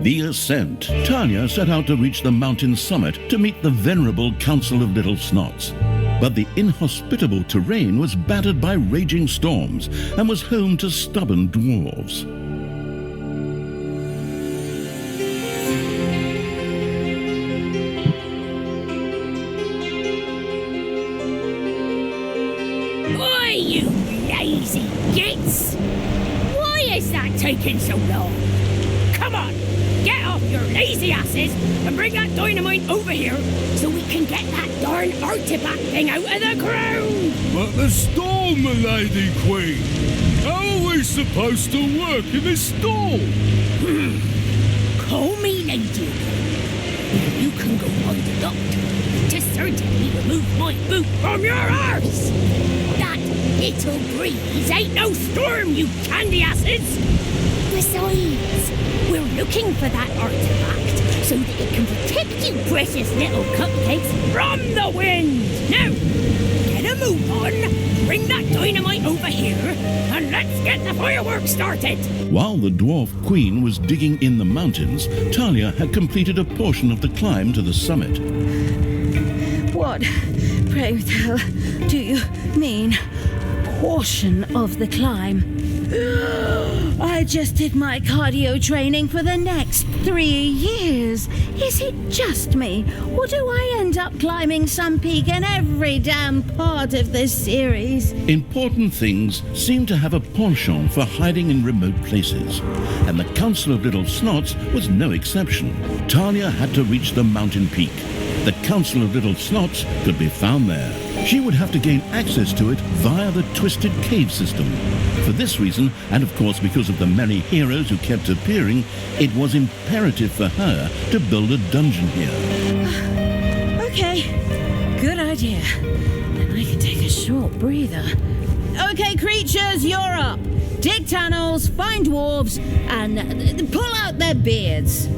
The Ascent. Tanya set out to reach the mountain summit to meet the venerable Council of Little Snots. But the inhospitable terrain was battered by raging storms and was home to stubborn dwarves. Why, you lazy gits! Why is that taking so long? Come on, get off your lazy asses and bring that dynamite over here so we can get that darn artifact thing out of the ground! But the storm, Lady Queen! How are we supposed to work in this storm? Call me lady again. You can go find the doctor to certainly remove my boot from your arse! That little breeze ain't no storm, you candy asses! Besides, we're looking for that artifact so that it can protect you precious little cupcakes from the wind! Now, get a move on, bring that dynamite over here, and let's get the fireworks started! While the Dwarf Queen was digging in the mountains, Talia had completed a portion of the climb to the summit. What, pray tell, do you mean portion of the climb? I just did my cardio training for the next 3 years. Is it just me, or do I end up climbing some peak in every damn part of this series? Important things seem to have a penchant for hiding in remote places, and the Council of Little Snots was no exception. Talia had to reach the mountain peak. The Council of Little Snots could be found there. She would have to gain access to it via the Twisted Cave system. For this reason, and of course because of the many heroes who kept appearing, it was imperative for her to build a dungeon here. Okay, good idea. Then I can take a short breather. Okay, creatures, you're up. Dig tunnels, find dwarves, and pull out their beards.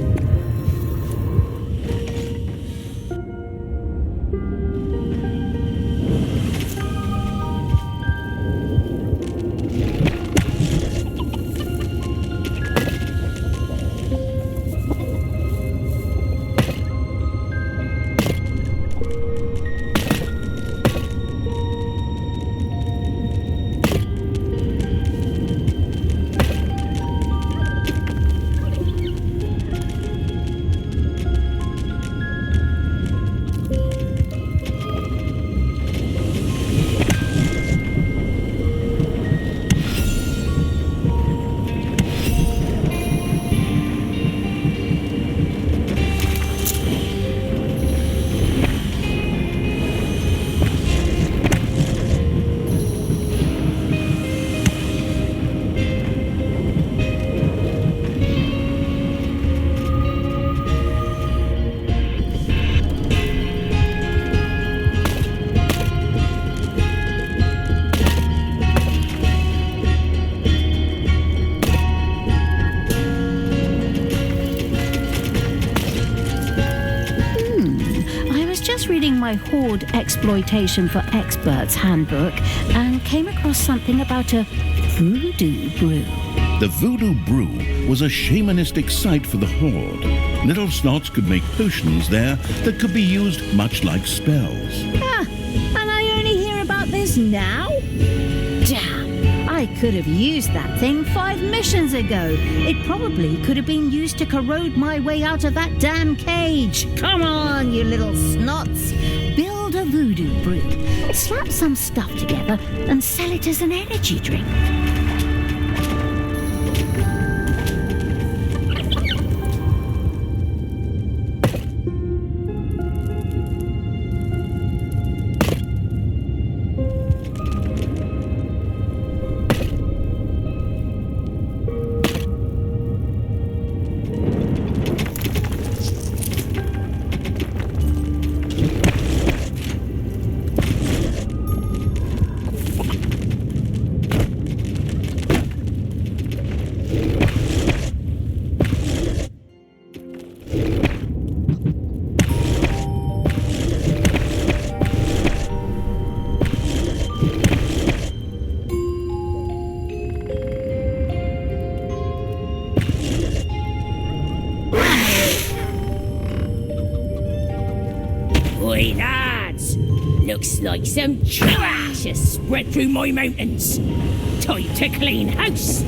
Reading my Horde Exploitation for Experts handbook and came across something about a voodoo brew. The Voodoo Brew was a shamanistic site for the Horde. Little Snots could make potions there that could be used much like spells. Ah, and I only hear about this now? Damn, I could have used that thing 5 missions ago. It probably could have been used to corrode my way out of that damn cage. Come on, you little snots. Build a voodoo brew, slap some stuff together, and sell it as an energy drink. Looks like some trash has spread through my mountains. Time to clean house.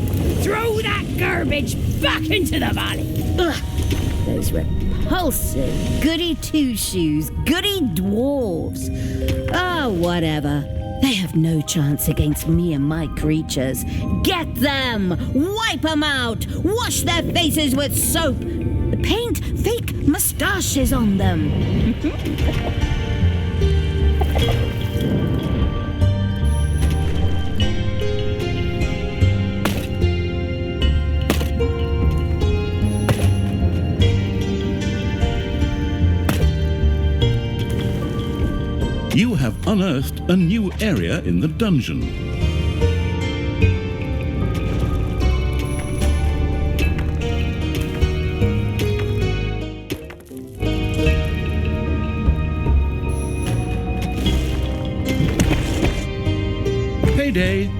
Throw that garbage back into the valley. Ugh, those repulsive goody two-shoes, goody dwarves. Ah, whatever. They have no chance against me and my creatures. Get them! Wipe them out! Wash their faces with soap! Paint fake moustaches on them! You have unearthed a new area in the dungeon. Payday!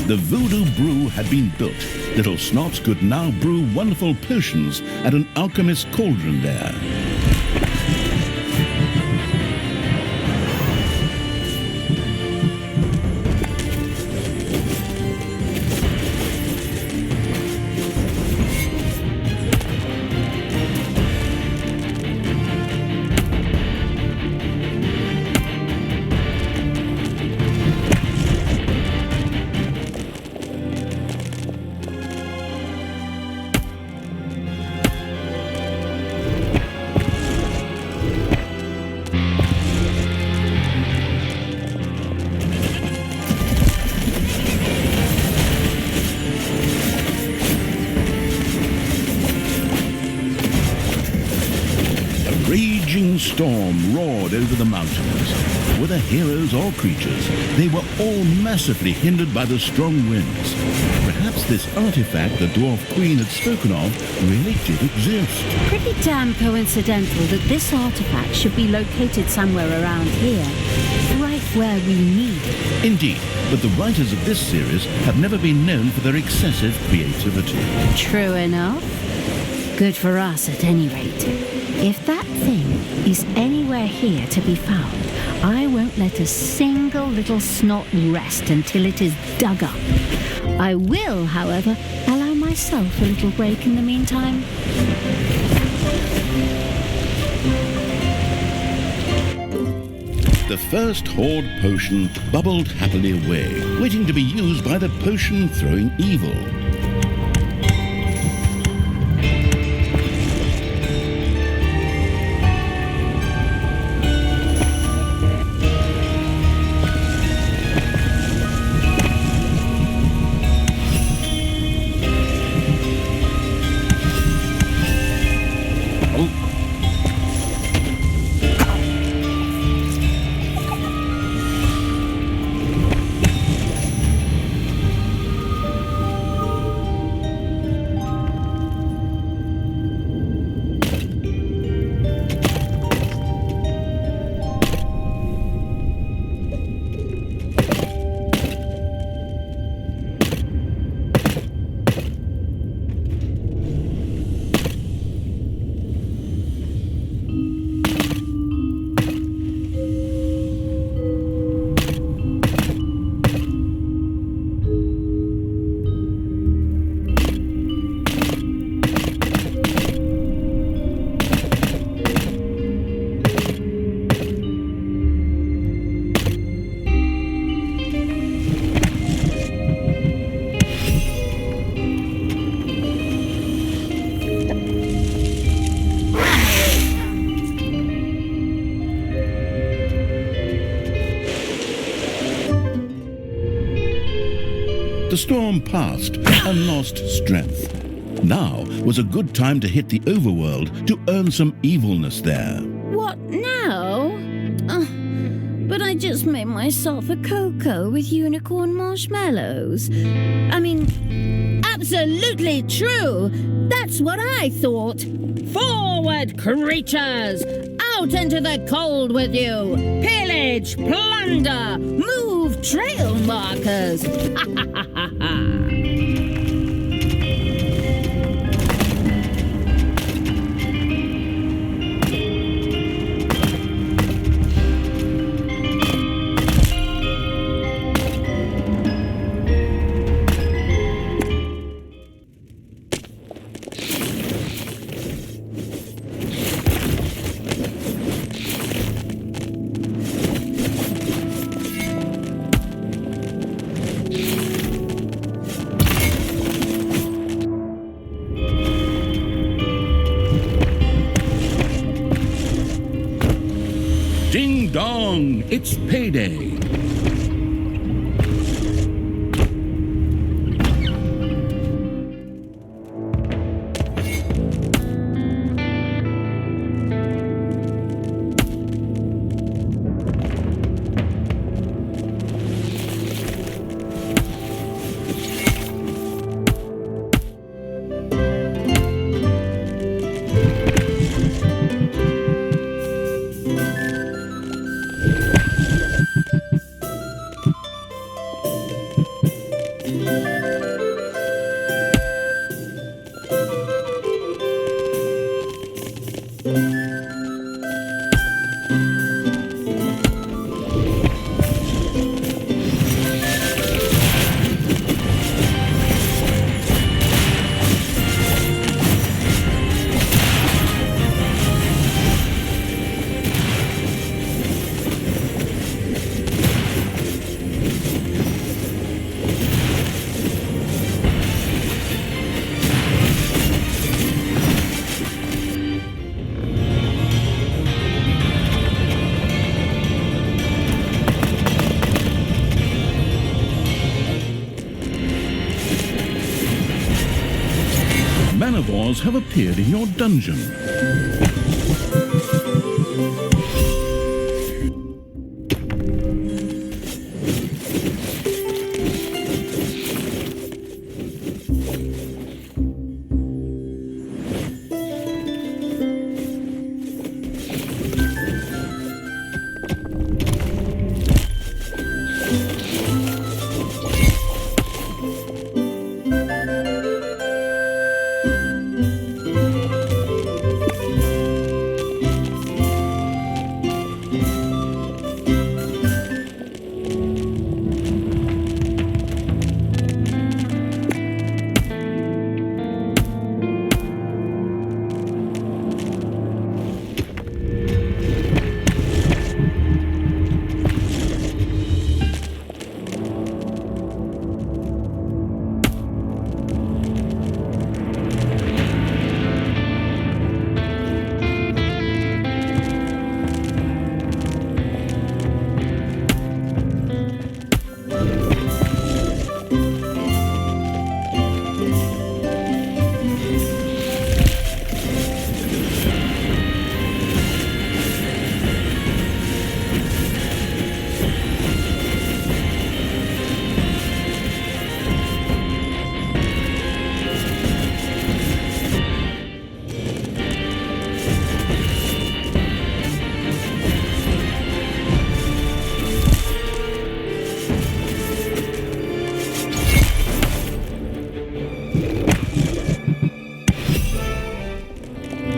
The voodoo brew had been built. Little Snots could now brew wonderful potions at an alchemist's cauldron there. Raging storm roared over the mountains. Whether heroes or creatures, they were all massively hindered by the strong winds. Perhaps this artifact the Dwarf Queen had spoken of really did exist. Pretty damn coincidental that this artifact should be located somewhere around here, right where we need it. Indeed, but the writers of this series have never been known for their excessive creativity. True enough. Good for us at any rate. If that thing is anywhere here to be found, I won't let a single little snot rest until it is dug up. I will, however, allow myself a little break in the meantime. The first Horde potion bubbled happily away, waiting to be used by the potion-throwing evil. The storm passed and lost strength. Now was a good time to hit the overworld to earn some evilness there. What now? But I just made myself a cocoa with unicorn marshmallows. I mean, absolutely true. That's what I thought. Forward, creatures! Out into the cold with you! Pillage, plunder, move trail markers! Ha ha ha ha ha! Ding dong! It's payday! Manivores have appeared in your dungeon.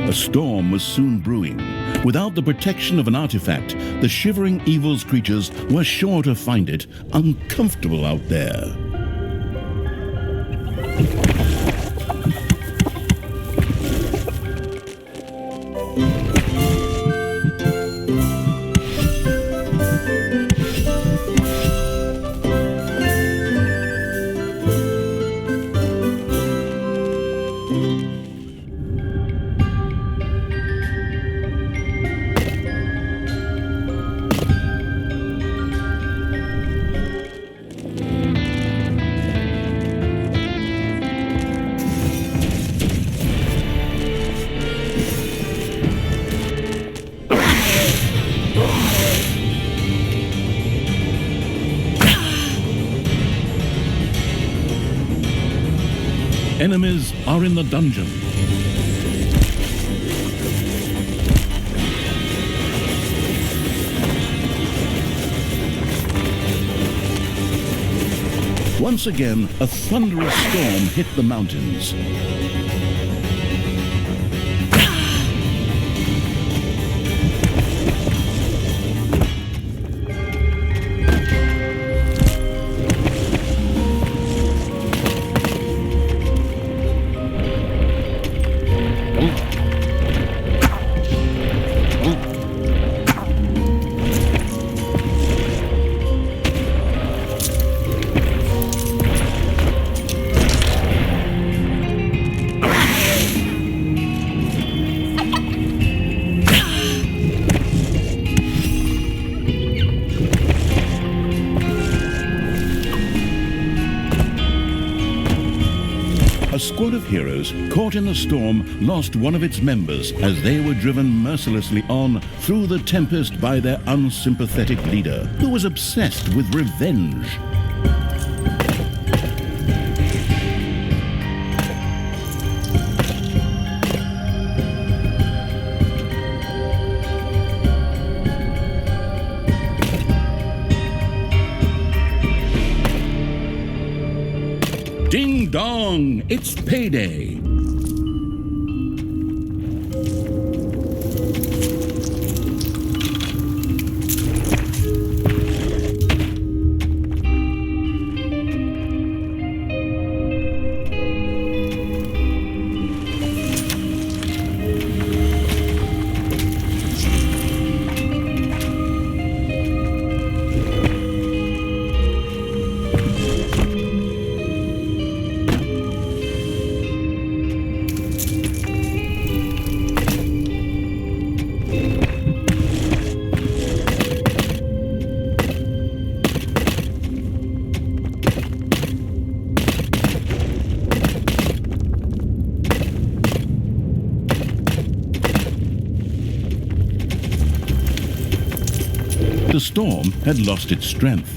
A storm was soon brewing. Without the protection of an artifact, the shivering evil's creatures were sure to find it uncomfortable out there. enemies are in the dungeon. Once again, a thunderous storm hit the mountains. A squad of heroes caught in the storm lost one of its members as they were driven mercilessly on through the tempest by their unsympathetic leader, who was obsessed with revenge. Ding dong, it's payday. The storm had lost its strength.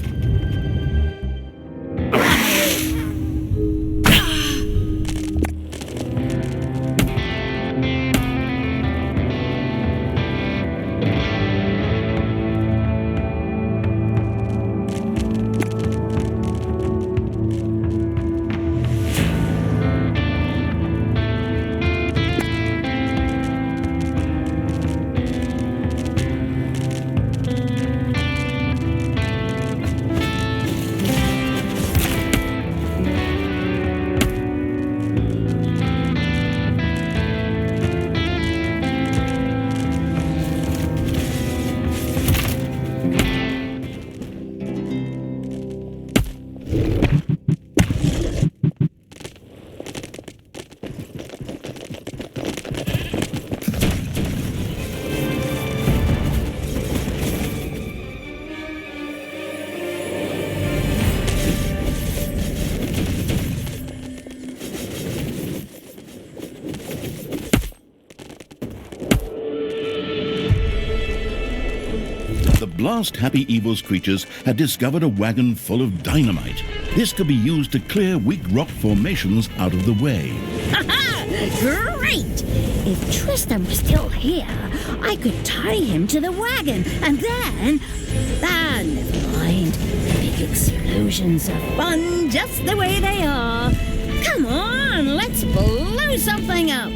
The Blast Happy Evil's creatures had discovered a wagon full of dynamite. This could be used to clear weak rock formations out of the way. Ha-ha! Great! If Tristan was still here, I could tie him to the wagon, and then... Ah, never mind. Big explosions are fun just the way they are. Come on, let's blow something up!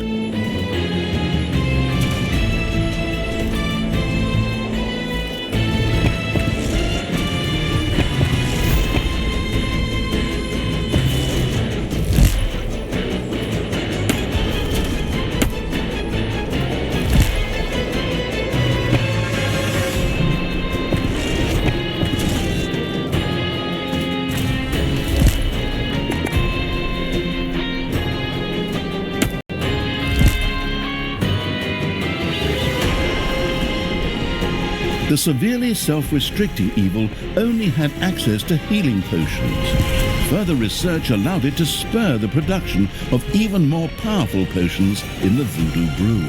The severely self-restricting evil only had access to healing potions. Further research allowed it to spur the production of even more powerful potions in the Voodoo Brew.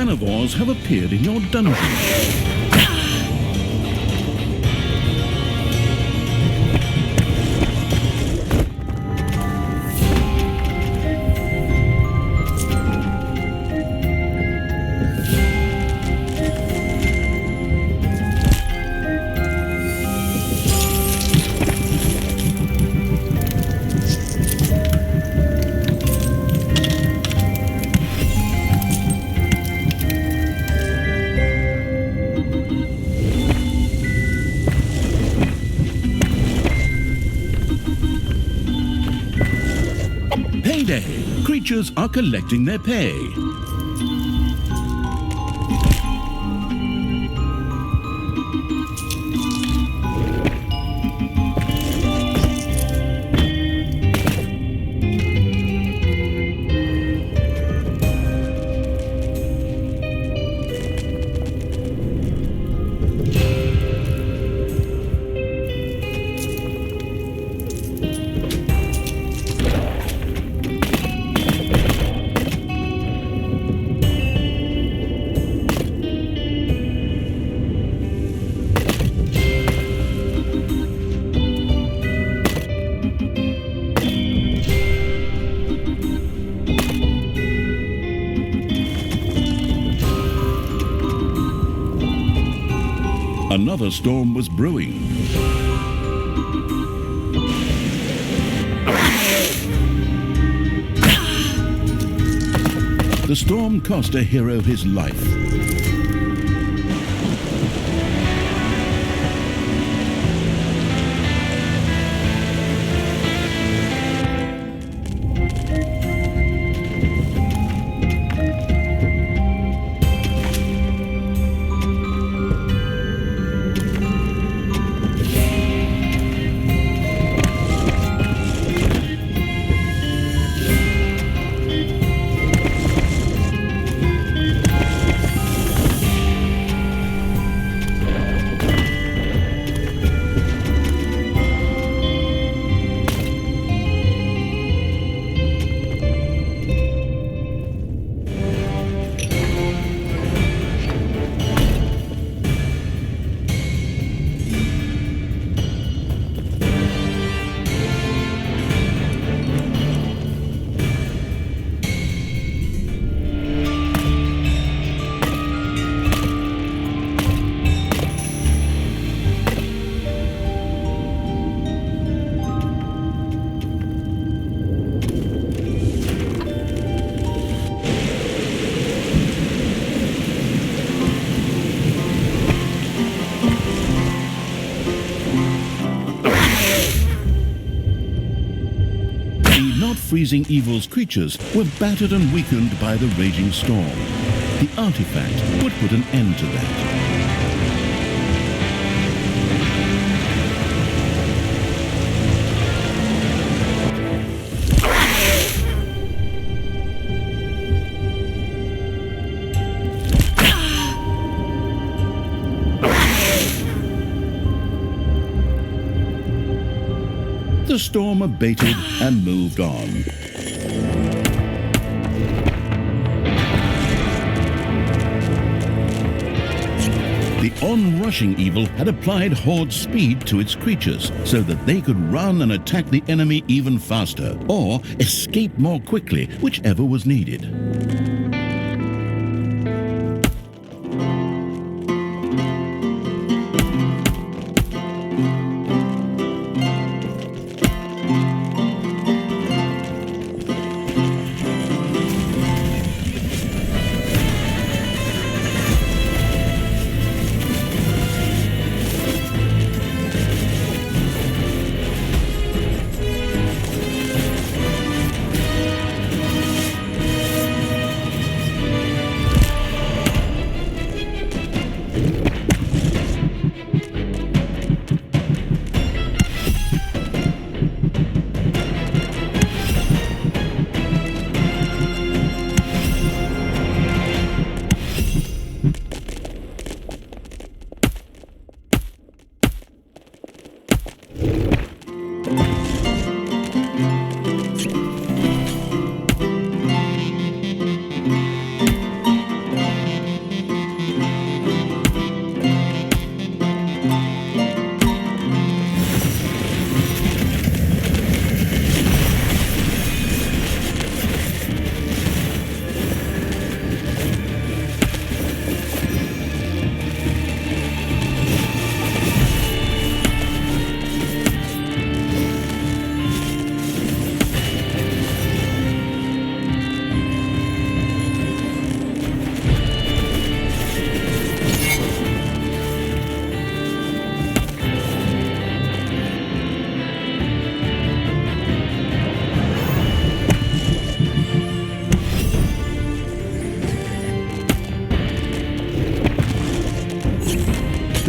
Manivores have appeared in your dungeon. Payday! Creatures are collecting their pay. Another storm was brewing. The storm cost a hero his life. Freezing Evil's creatures were battered and weakened by the raging storm. The artifact would put an end to that. The storm abated and moved on. The onrushing evil had applied Horde speed to its creatures so that they could run and attack the enemy even faster, or escape more quickly, whichever was needed.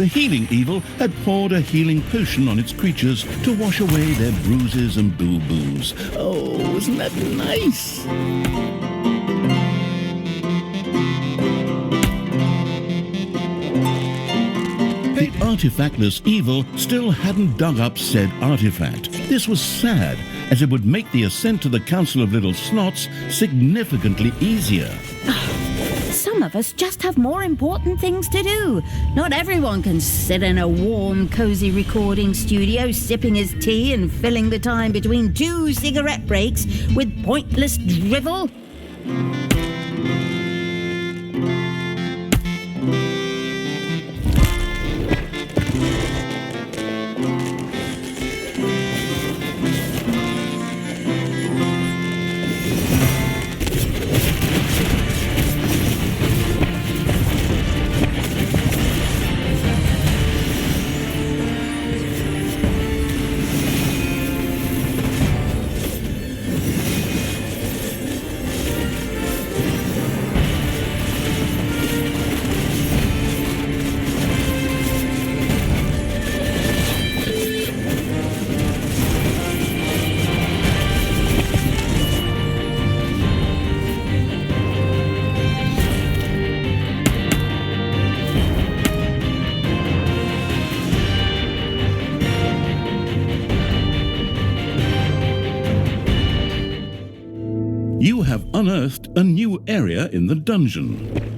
The healing evil had poured a healing potion on its creatures to wash away their bruises and boo-boos. Oh, isn't that nice? The artifactless evil still hadn't dug up said artifact. This was sad, as it would make the ascent to the Council of Little Snots significantly easier. Some of us just have more important things to do. Not everyone can sit in a warm, cozy recording studio sipping his tea and filling the time between 2 cigarette breaks with pointless drivel. You have unearthed a new area in the dungeon.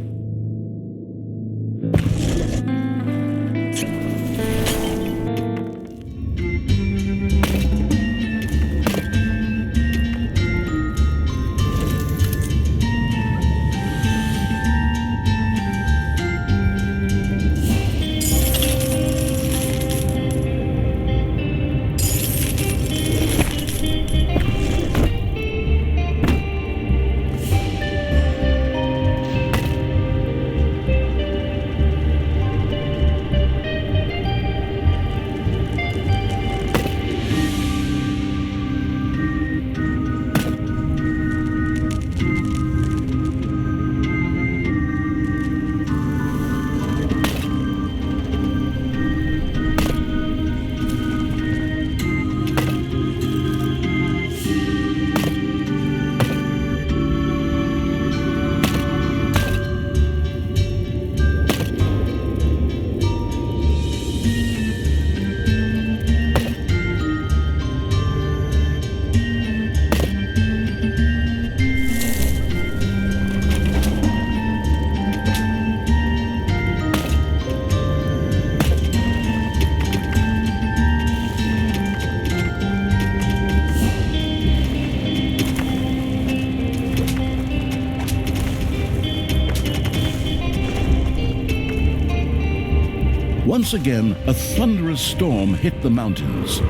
Once again, a thunderous storm hit the mountains.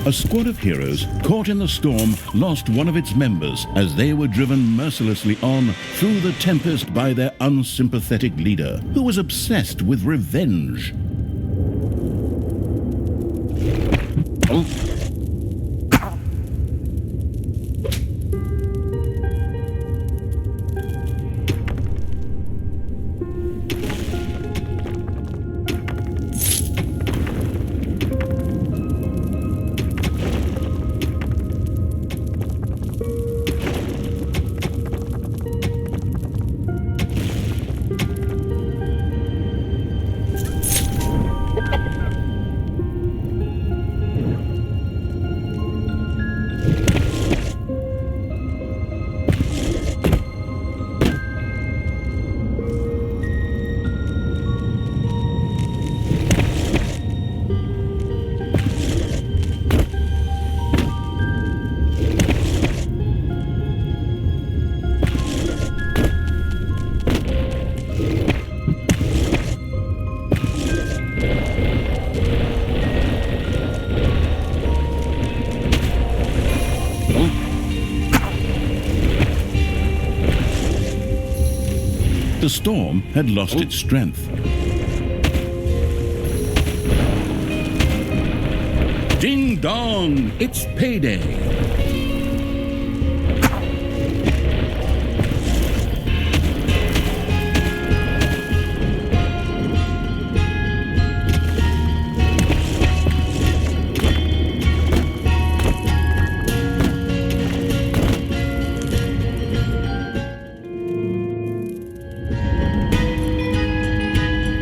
A squad of heroes caught in the storm lost one of its members as they were driven mercilessly on through the tempest by their unsympathetic leader, who was obsessed with revenge. the storm had lost its strength. Ding dong! It's payday!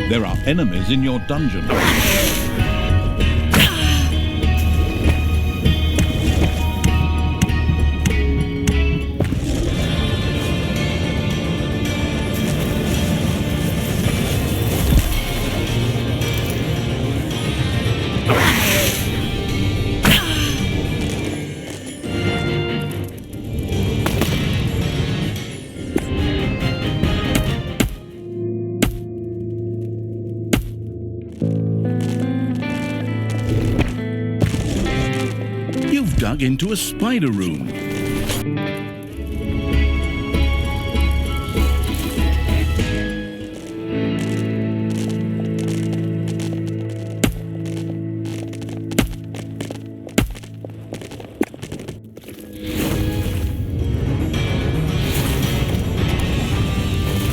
There are enemies in your dungeon. You've dug into a spider room.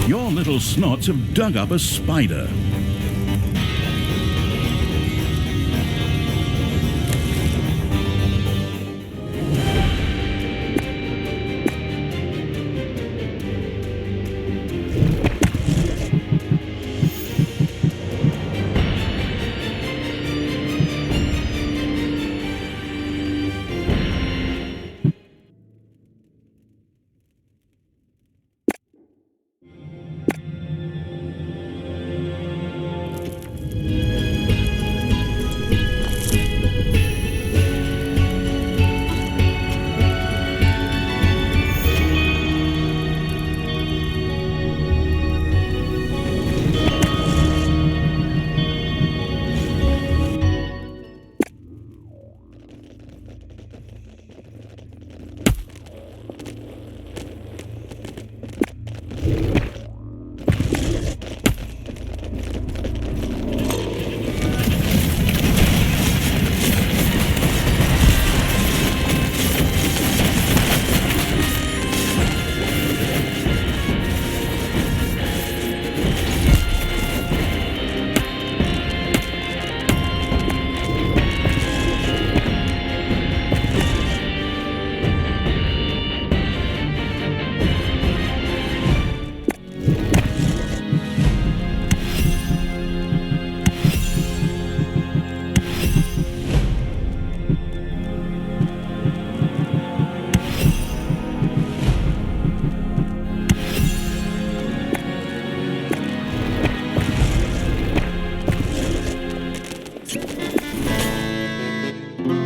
Your little snots have dug up a spider.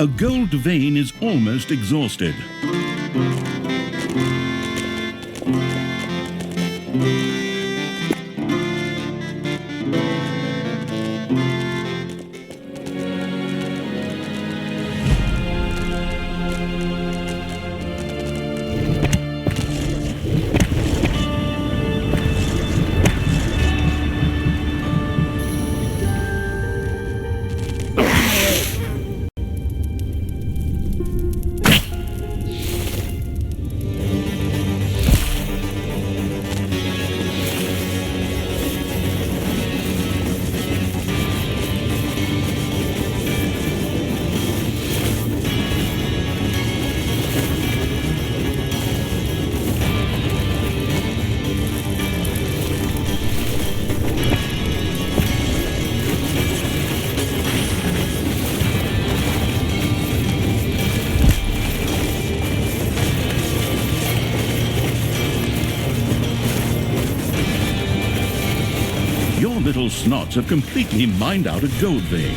A gold vein is almost exhausted. Your little snots have completely mined out a gold vein.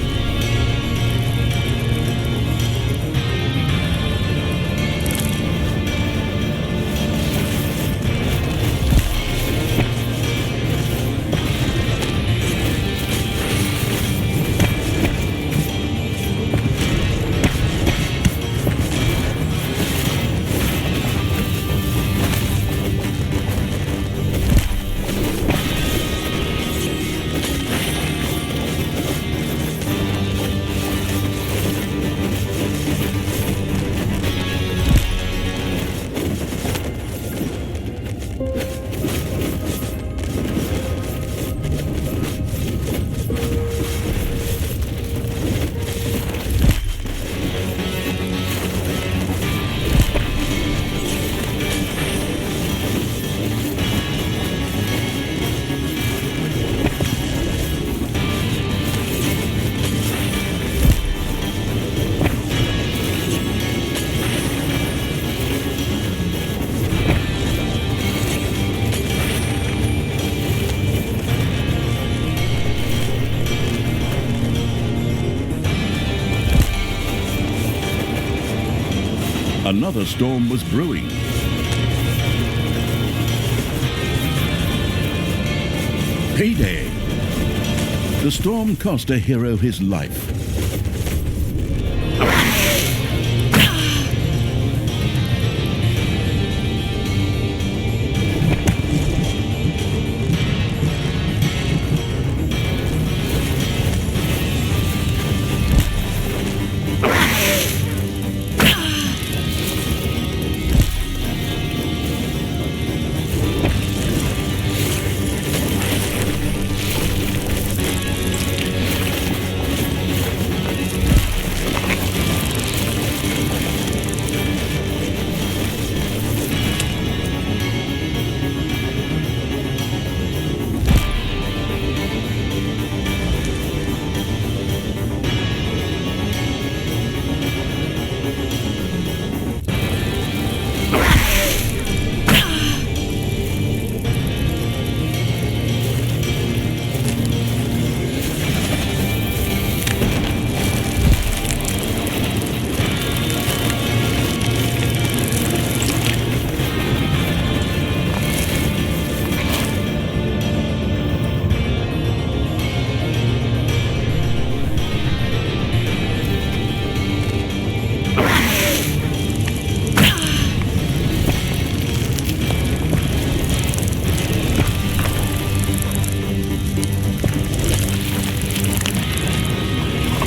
Another storm was brewing. Payday! The storm cost a hero his life.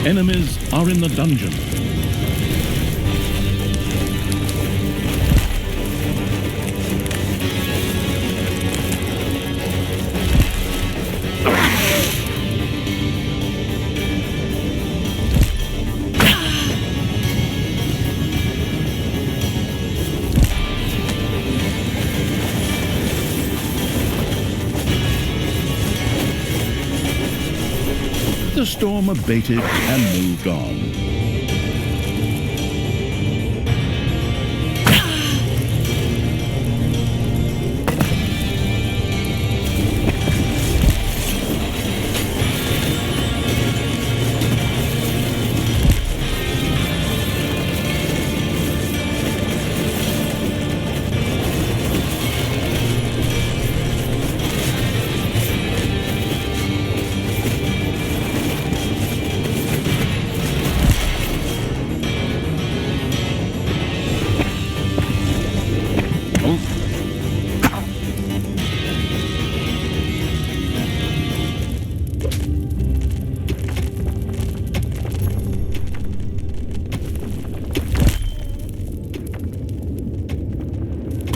Enemies are in the dungeon. The storm abated and moved on.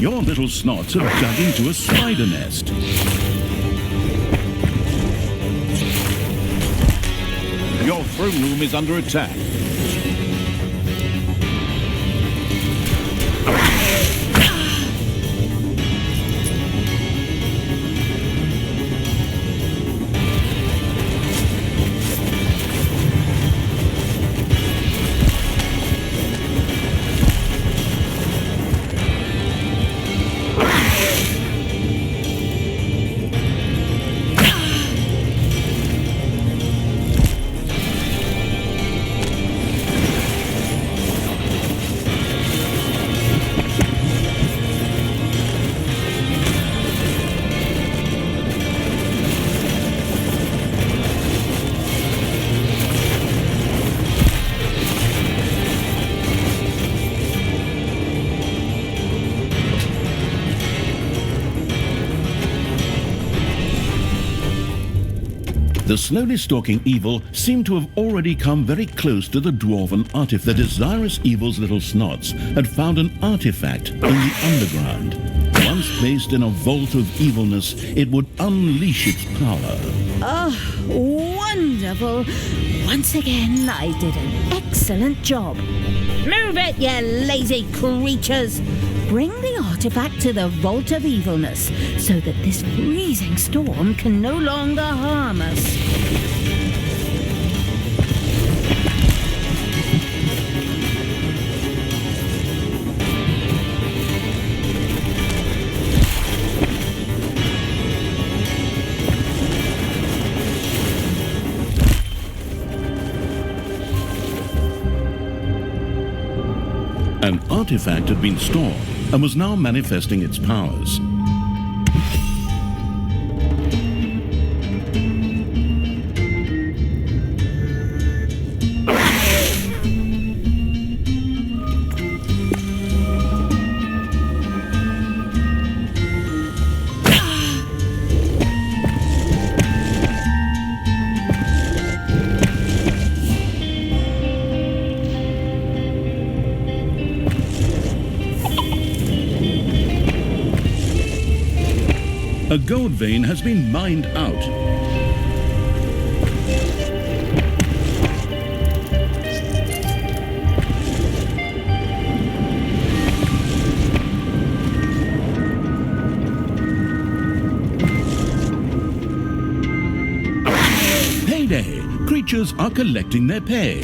Your little snots have dug into a spider nest. Your throne room is under attack. The slowly stalking evil seemed to have already come very close to the dwarven artifact. The desirous evil's little snots had found an artifact in the underground. Once placed in a vault of evilness, it would unleash its power. Oh, wonderful. Once again, I did an excellent job. Move it, you lazy creatures. Bring the artifact to the Vault of Evilness so that this freezing storm can no longer harm us. An artifact had been stored and was now manifesting its powers. A gold vein has been mined out. Payday! Creatures are collecting their pay.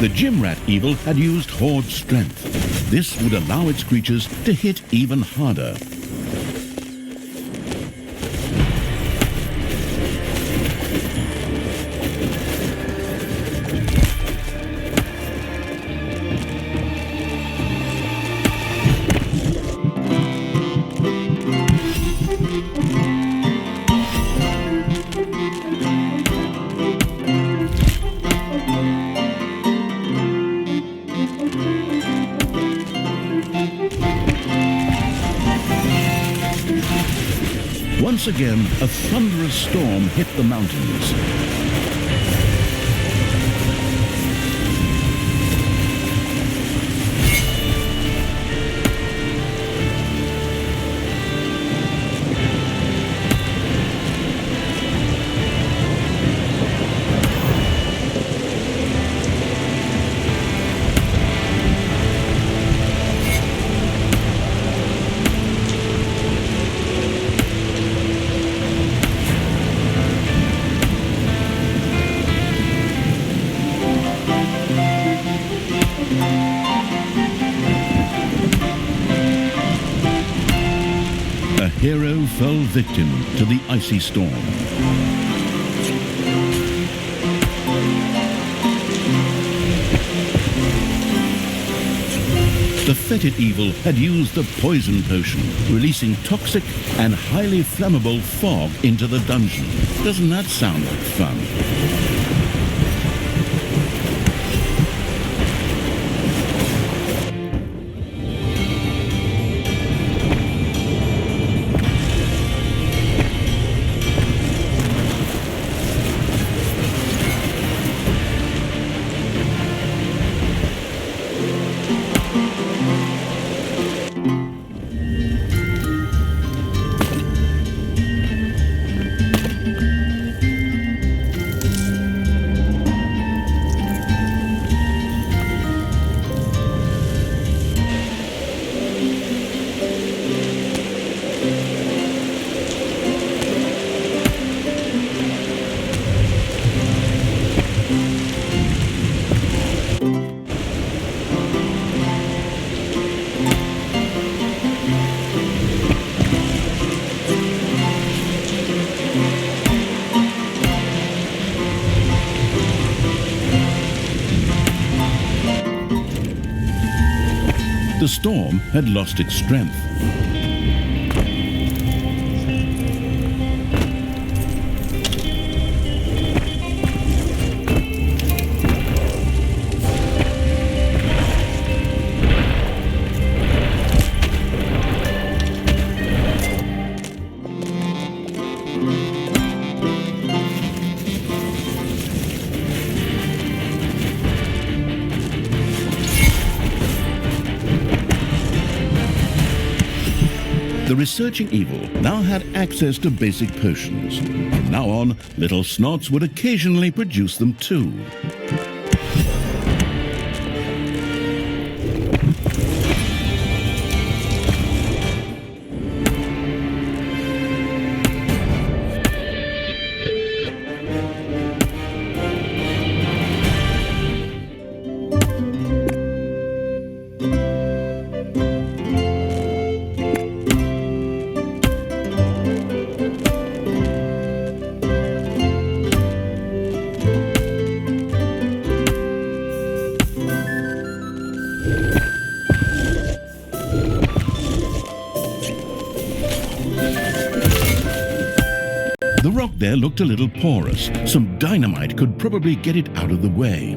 The gym rat evil had used Horde strength. This would allow its creatures to hit even harder. Once again, a thunderous storm hit the mountains. A hero fell victim to the icy storm. The fetid evil had used the poison potion, releasing toxic and highly flammable fog into the dungeon. Doesn't that sound like fun? The storm had lost its strength. The researching evil now had access to basic potions. From now on, little snots would occasionally produce them too. The rock there looked a little porous. Some dynamite could probably get it out of the way.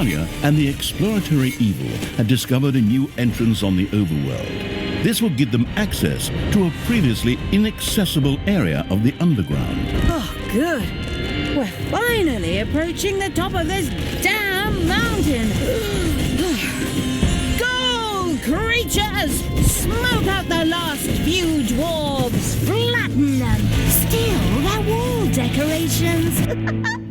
Talia and the exploratory evil had discovered a new entrance on the overworld. This would give them access to a previously inaccessible area of the underground. Oh, good. We're finally approaching the top of this damn mountain. Go, creatures! Smoke out the last few dwarves! Flatten them! Steal their wall decorations!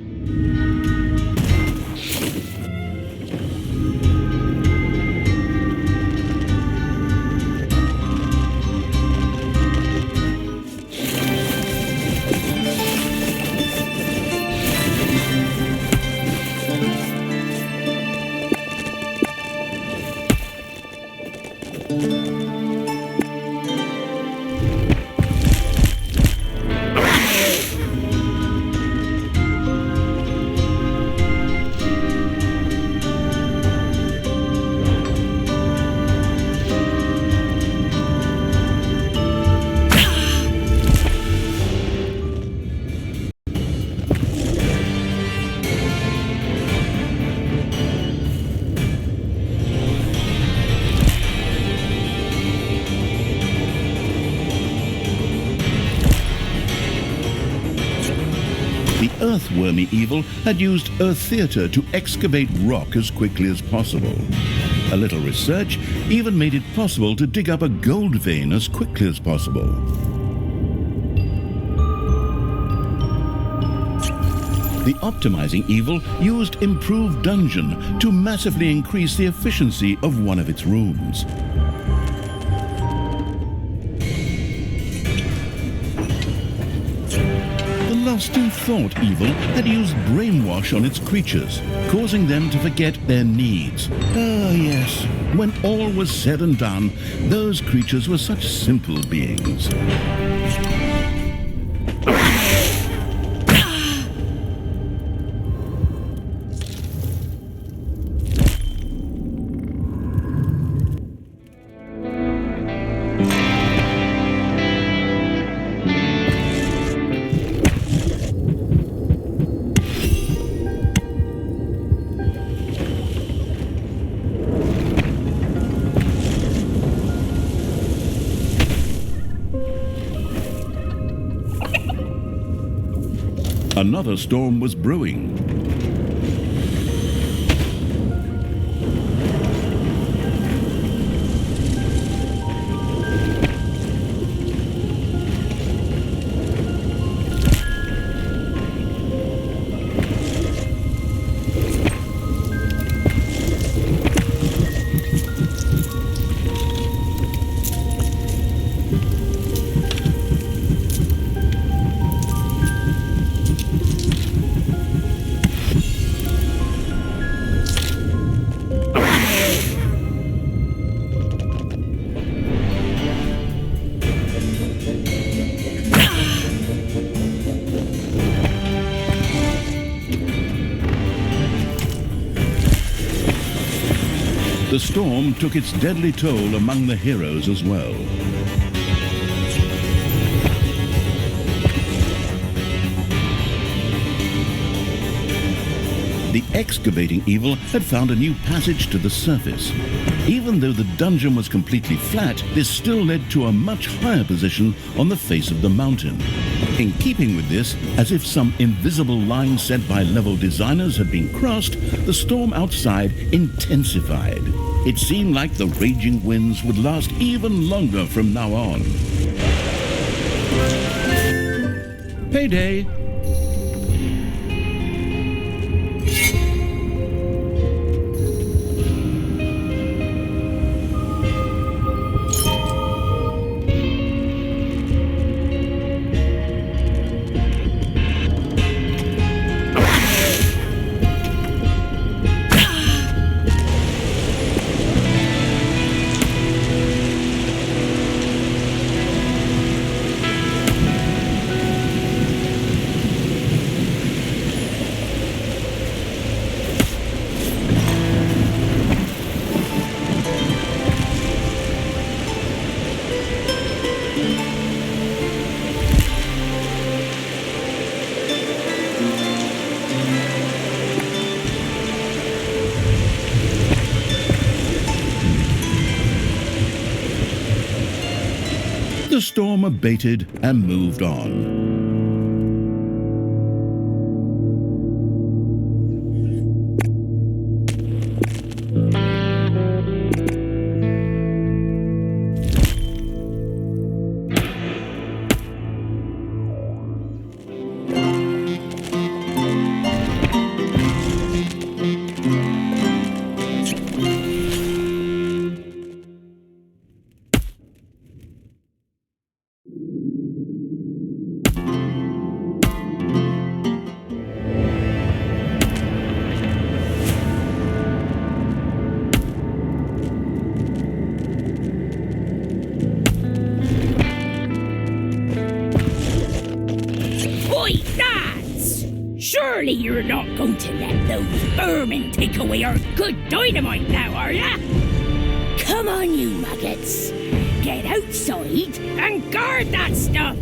Earthwormy evil had used Earth Theatre to excavate rock as quickly as possible. A little research even made it possible to dig up a gold vein as quickly as possible. The optimizing evil used improved dungeon to massively increase the efficiency of one of its rooms. The lost in thought evil had used brainwash on its creatures, causing them to forget their needs. Ah, yes, when all was said and done, those creatures were such simple beings. Another storm was brewing. The storm took its deadly toll among the heroes as well. The excavating evil had found a new passage to the surface. Even though the dungeon was completely flat, this still led to a much higher position on the face of the mountain. In keeping with this, as if some invisible line set by level designers had been crossed, the storm outside intensified. It seemed like the raging winds would last even longer from now on. Payday! The storm abated and moved on. Surely you're not going to let those vermin take away our good dynamite now, are ya? Come on, you maggots. Get outside and guard that stuff!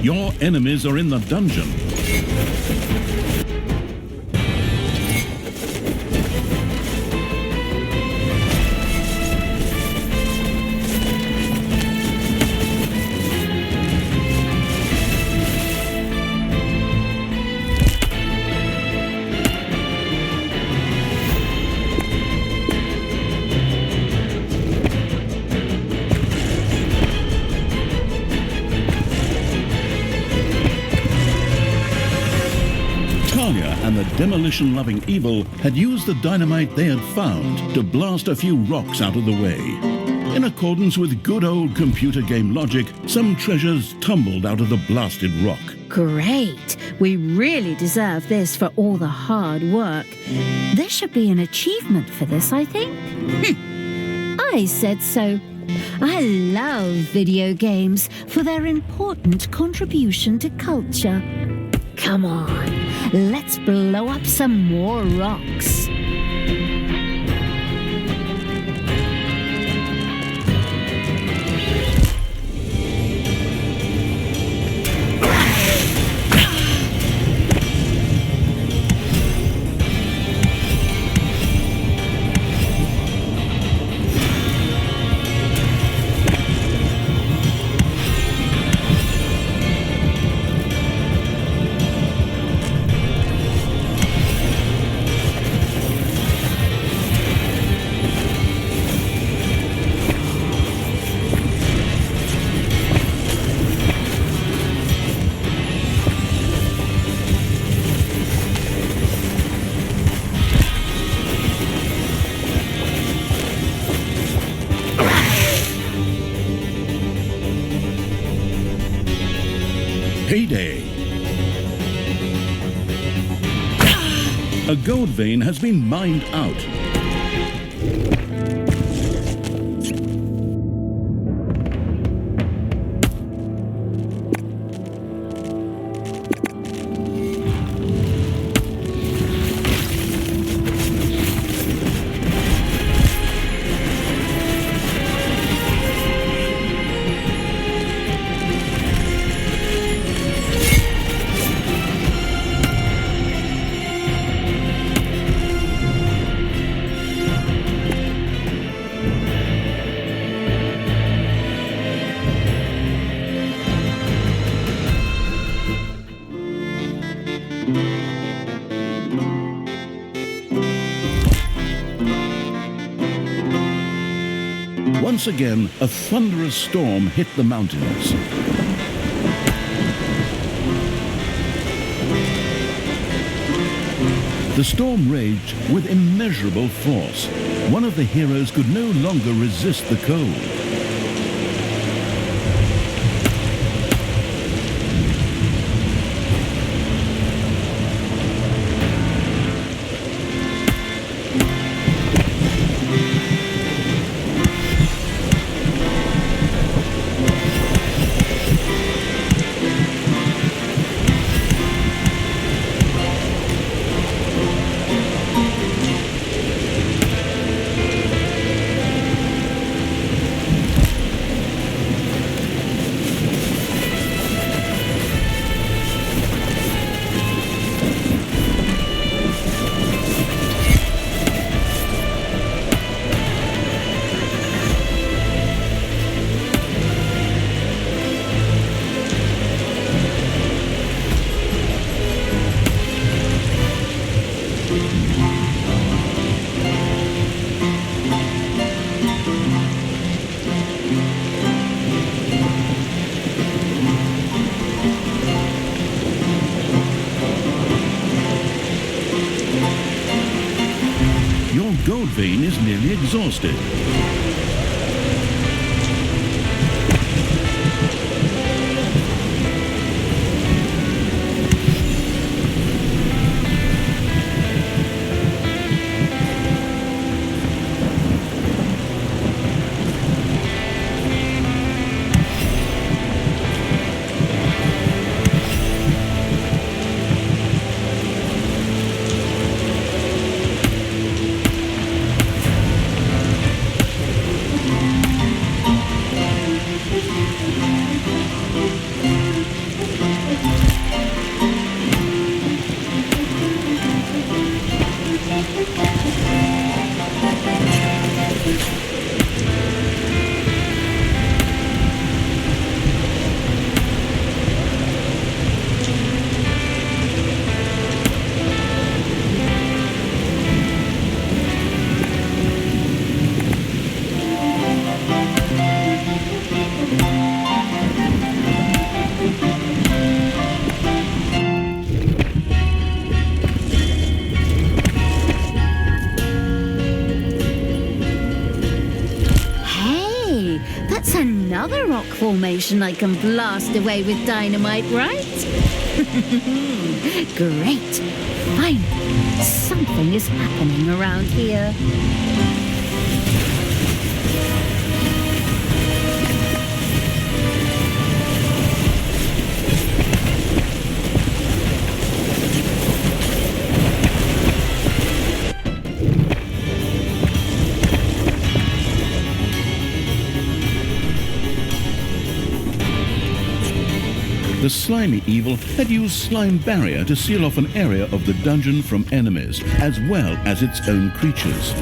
Your enemies are in the dungeon. And the demolition-loving evil had used the dynamite they had found to blast a few rocks out of the way. In accordance with good old computer game logic, some treasures tumbled out of the blasted rock. Great! We really deserve this for all the hard work. There should be an achievement for this, I think. I said so. I love video games for their important contribution to culture. Come on, let's blow up some more rocks. Payday! A gold vein has been mined out. Once again, a thunderous storm hit the mountains. The storm raged with immeasurable force. One of the heroes could no longer resist the cold. Gold vein is nearly exhausted. another rock formation I can blast away with dynamite, right? Great. Finally, something is happening around here. The slimy evil had used slime barrier to seal off an area of the dungeon from enemies, as well as its own creatures.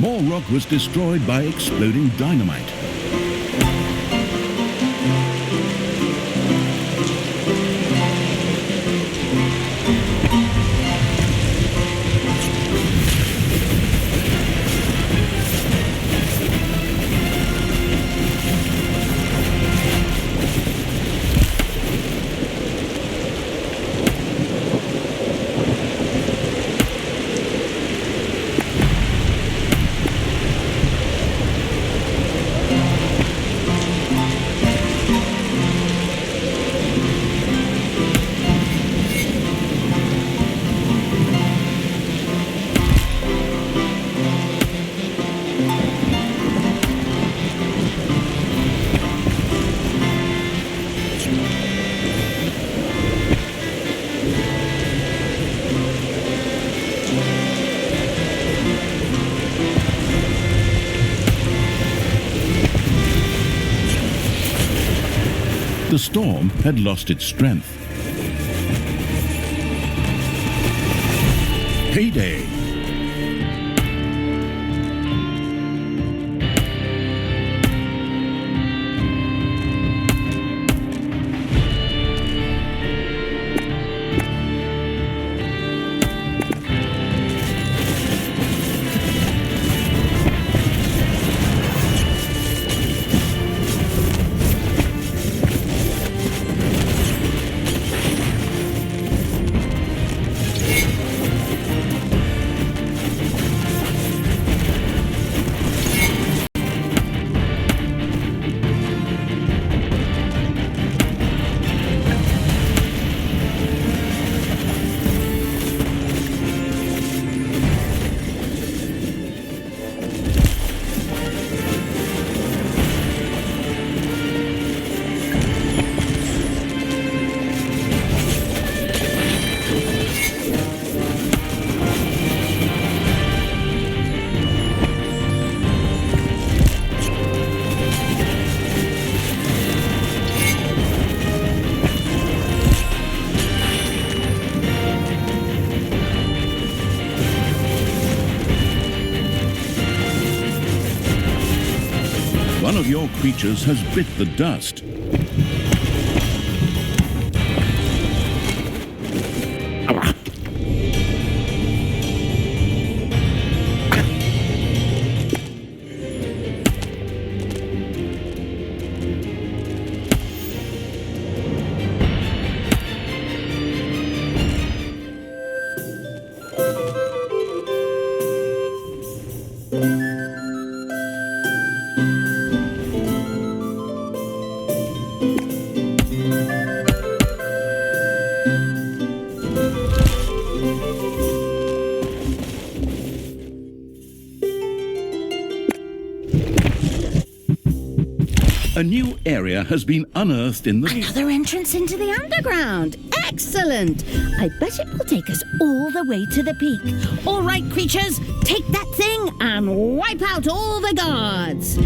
More rock was destroyed by exploding dynamite. The storm had lost its strength. Payday! One of your creatures has bit the dust. A new area has been unearthed in the... Another entrance into the underground. Excellent. I bet it will take us all the way to the peak. All right, creatures, take that thing and wipe out all the guards.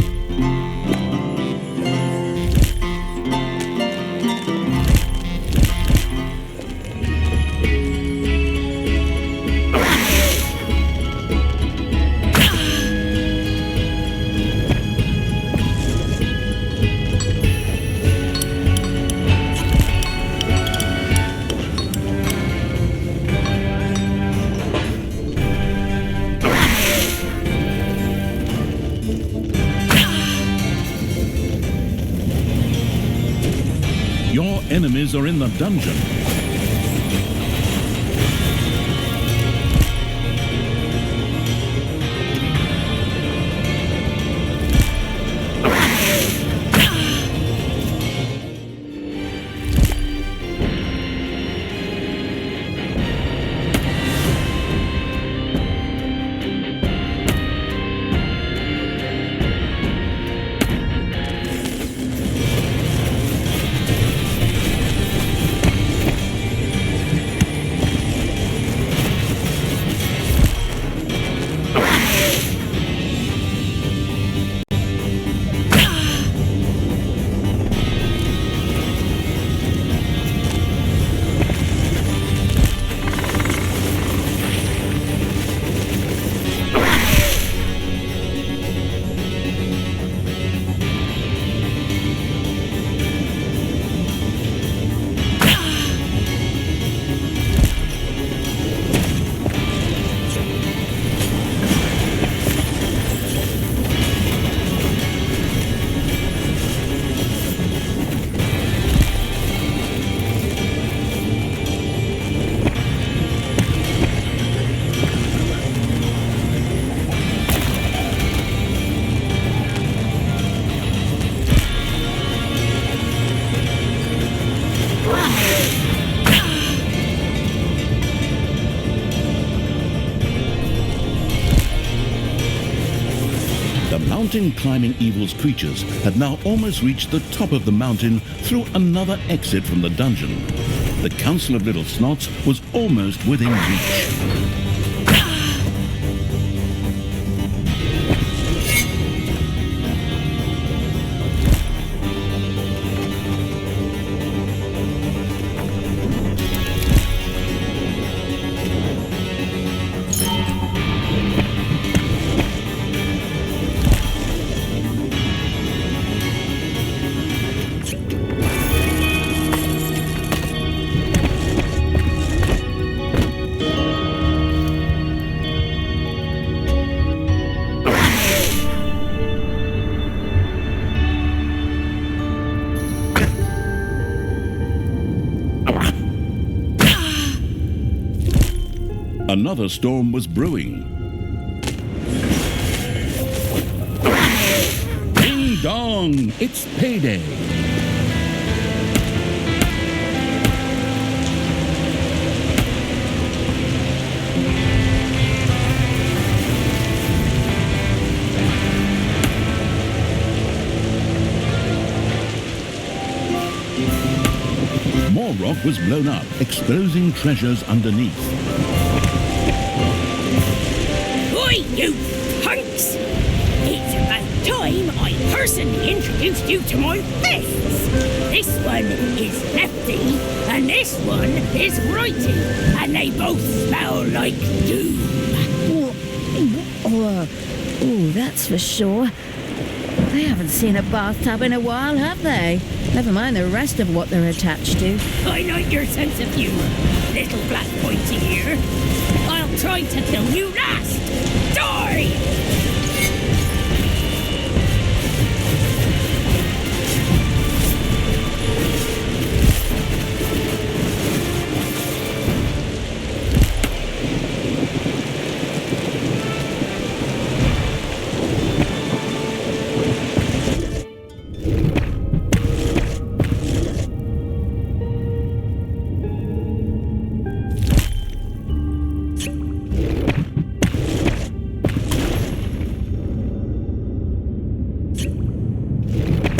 Your enemies are in the dungeon. Mountain climbing evil's creatures had now almost reached the top of the mountain through another exit from the dungeon. The Council of Little Snots was almost within reach. Another storm was brewing. Ding dong! It's payday! More rock was blown up, exposing treasures underneath. You punks! It's about time I personally introduced you to my fists! This one is lefty, and this one is righty, and they both smell like doom. Oh, that's for sure. They haven't seen a bathtub in a while, have they? Never mind the rest of what they're attached to. I like your sense of humour, little black pointy ear. I'll try to kill you last! Die!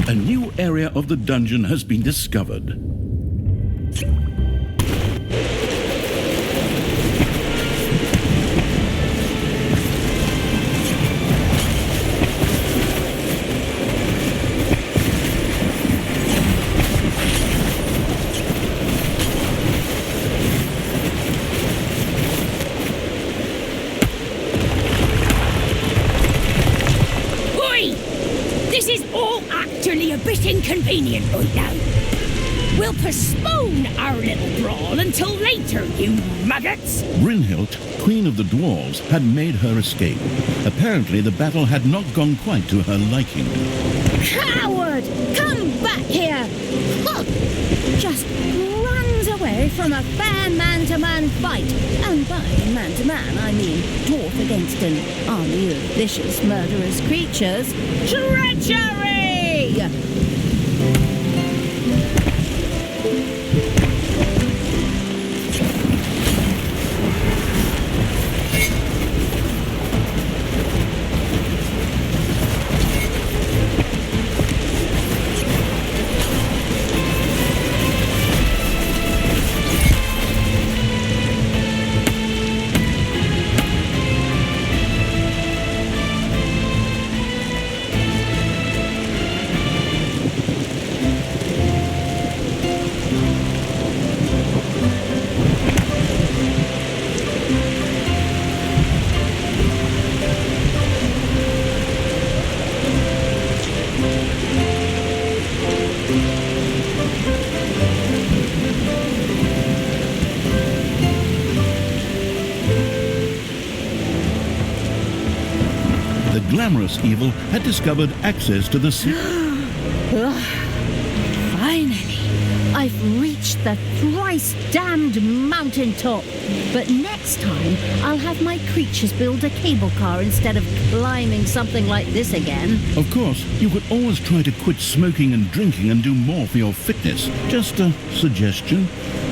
A new area of the dungeon has been discovered. This is all actually a bit inconvenient right now. We'll postpone our little brawl until later, you maggots. Brynhild, Queen of the Dwarves, had made her escape. Apparently the battle had not gone quite to her liking. coward! Come back here! Huh. Just runs away from a fair man-to-man fight. And by man-to-man, I mean dwarf against an army of vicious, murderous creatures. Treachery! Glamorous evil had discovered access to the Finally, I've reached the thrice-damned mountaintop. But next time, I'll have my creatures build a cable car instead of climbing something like this again. Of course, you could always try to quit smoking and drinking and do more for your fitness. Just a suggestion.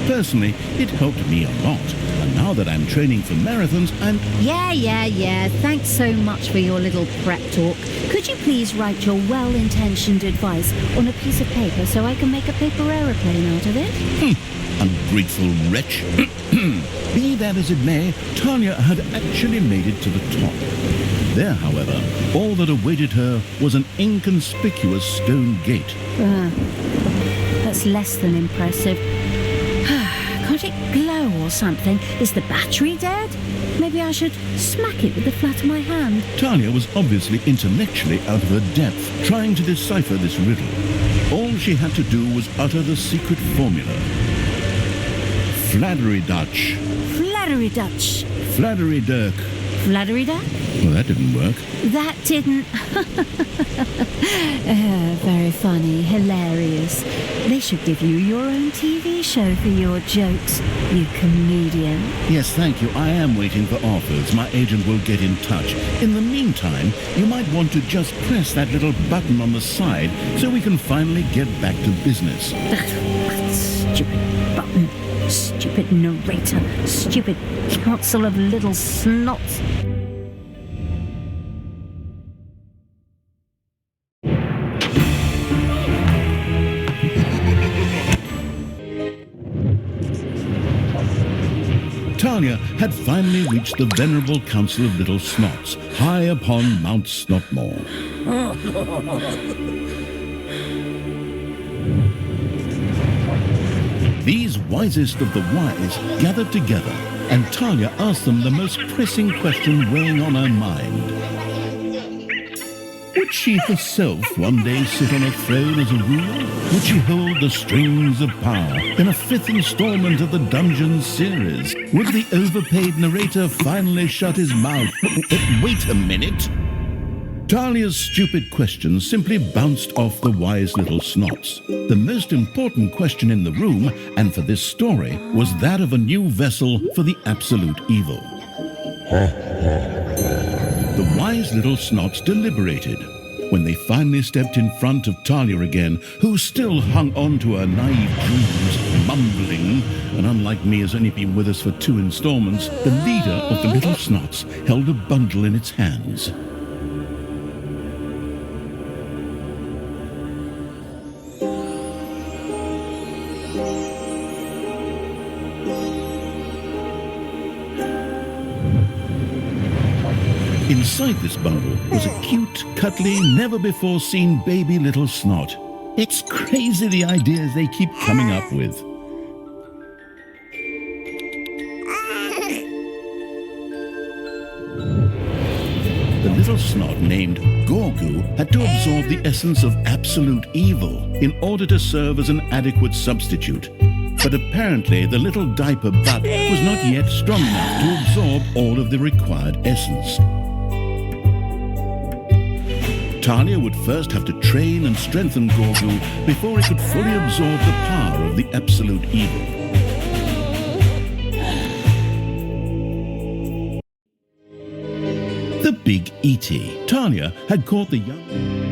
Personally, it helped me a lot. And now that I'm training for marathons, Yeah. Thanks so much for your little prep talk. Could you please write your well-intentioned advice on a piece of paper so I can make a paper aeroplane out of it? Ungrateful wretch. Be that as it may, Tanya had actually made it to the top. There, however, all that awaited her was an inconspicuous stone gate. That's less than impressive. Can't it glow or something? Is the battery dead? Maybe I should smack it with the flat of my hand. Tanya was obviously intellectually out of her depth, trying to decipher this riddle. All she had to do was utter the secret formula. Fladdery-Dutch. Fladdery-Dutch. Fladdery-Dirk. Fladdery-Duck? Well, that didn't work. That didn't. Very funny, hilarious. They should give you your own TV show for your jokes, you comedian. Yes, thank you. I am waiting for offers. My agent will get in touch. In the meantime, you might want to just press that little button on the side so we can finally get back to business. Stupid button. Stupid narrator. Stupid council of little snots. Tanya had finally reached the venerable Council of Little Snots, high upon Mount Snotmore. These wisest of the wise gathered together, and Tanya asked them the most pressing question weighing on her mind. Would she herself one day sit on a throne as a ruler? Would she hold the strings of power in a fifth installment of the Dungeons series? Would the overpaid narrator finally shut his mouth? Wait a minute! Talia's stupid questions simply bounced off the wise little snots. The most important question in the room, and for this story, was that of a new vessel for the absolute evil. The wise little snots deliberated. When they finally stepped in front of Talia again, who still hung on to her naive dreams, mumbling, and unlike me has only been with us for 2 installments, the leader of the little snots held a bundle in its hands. Inside this bundle was a cute, cuddly, never-before-seen baby little snot. It's crazy the ideas they keep coming up with. The little snot named Gorgu had to absorb the essence of absolute evil in order to serve as an adequate substitute. But apparently the little diaper butt was not yet strong enough to absorb all of the required essence. Talia would first have to train and strengthen Gorgul before he could fully absorb the power of the absolute evil. The Big E.T. Talia had caught the young...